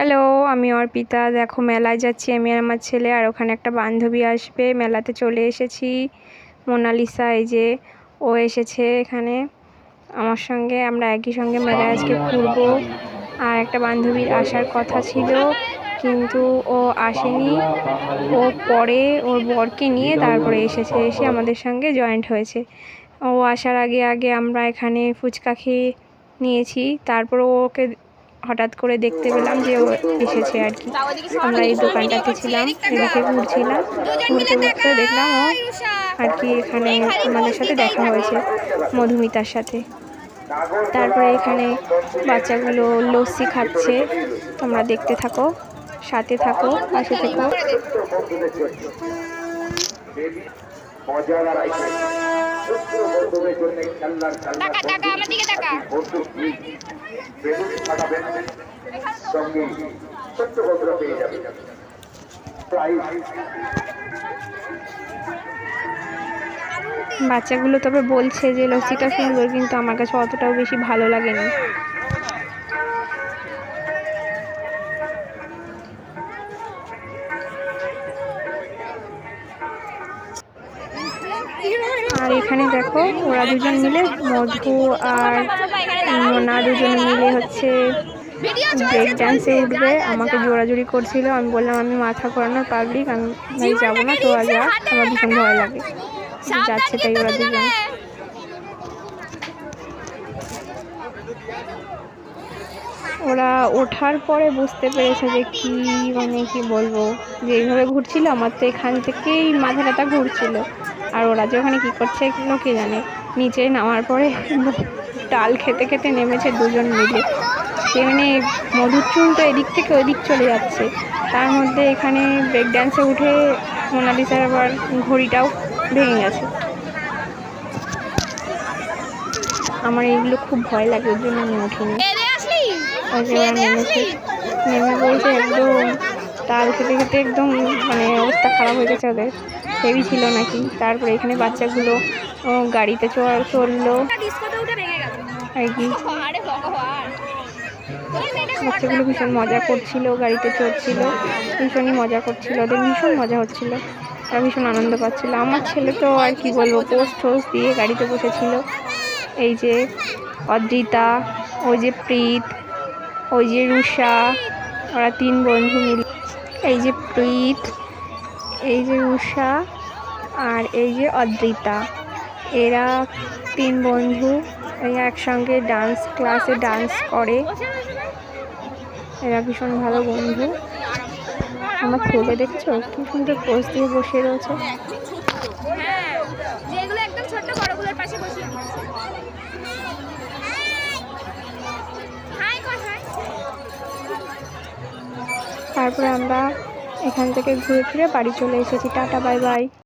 Hello, আমি অর্পিতা। দেখো মেলায় যাচ্ছি আমি আর আমার ছেলে, আর ওখানে একটা বান্ধবী আসবে। মেলাতে চলে এসেছি। মোনালিসা এই যে ও এসেছে এখানে আমার সঙ্গে। আমরা একই সঙ্গে মেলায় আজকে ঘুরবো। আর একটা বান্ধবীর আসার কথা ছিল কিন্তু ও আসেনি। ও পরে ওর বরকে নিয়ে তারপরে এসে আমাদের সঙ্গে জয়েন্ট হয়েছে। ও আসার আগে আগে আমরা এখানে ফুচকা খেয়ে নিয়েছি। তারপর ওকে হঠাৎ করে দেখতে পেলাম যে ও এসেছে আর কি। আমরা এই দোকানটাতে ছিলাম, এদিকে ঘুরছিলাম। ঘুরতে ঘুরতে দেখলাম ও আর কি এখানে আমাদের সাথে দেখা হয়েছে, মধুমিতার সাথে। তারপরে এখানে বাচ্চাগুলো লস্যি খাচ্ছে। তোমরা দেখতে থাকো, সাথে থাকো, পাশে থেকো। বাচ্চাগুলো তবে বলছে যে লস্যিটা সুন্দর, কিন্তু আমার কাছে অতটাও বেশি ভালো লাগেনি। আর এখানে দেখো ওরা দুজন মিলে, মধু আর মোনা দুজন মিলে হচ্ছে ব্রেক ডান্সে উঠবে। আমাকে জোরাজুরি করছিল। আমি বললাম আমি মাথা ঘোরানোর পাবলিক, আমি যাবো না। তো যা, আমার ভীষণ ভয় লাগে। যাচ্ছে তাই ওরা দুজন। ওরা ওঠার পরে বুঝতে পেরেছে যে কি কি বলবো, যে এইভাবে ঘুরছিল। আমার তো এখান থেকেই মাথা ব্যথা ঘুরছিল। আর ওরা যে ওখানে কী করছে এগুলো কে জানে। নিচে নামার পরে ডাল খেতে খেতে নেমেছে দুজন মিলে। সে মানে মধুর চুল তো এদিক থেকে ওইদিক চলে যাচ্ছে, তার মধ্যে এখানে ব্রেক ডান্সে উঠে মোনালিসার আবার ঘড়িটাও ভেঙে গেছে। আমার এইগুলো খুব ভয় লাগে, ওর জন্য আমি উঠিনি। ওই যে ওরা নেমেছে, নেমে বলছে একদম ডাল খেতে খেতে একদম মানে অবস্থা খারাপ হয়ে গেছে ওদের, হেভি ছিল নাকি। তারপরে এখানে বাচ্চাগুলো গাড়িতে চললো আর কি। বাচ্চাগুলো ভীষণ মজা করছিল, গাড়িতে চড়ছিল, ভীষণই মজা করছিল। ওদের ভীষণ মজা হচ্ছিল, ওরা ভীষণ আনন্দ পাচ্ছিল। আমার ছেলে তো আর কি বলবো, পোস্ট দিয়ে গাড়িতে বসেছিল। এই যে অদ্রিতা, ওই যে প্রীত, ওই যে রুষা, ওরা তিন বন্ধু মিলে। এই যে প্রীত, এই যে রুষা, আর এই যে অদ্রিতা, এরা তিন বন্ধু একসঙ্গে ডান্স ক্লাসে ডান্স করে। এরা ভীষণ ভালো বন্ধু। আমার ছেলে দেখছো কি সুন্দর পোজ দিয়ে বসে রয়েছে। তারপরে আমরা এখান থেকে ঘুরে ফিরে বাড়ি চলে এসেছি। Tata, bye bye.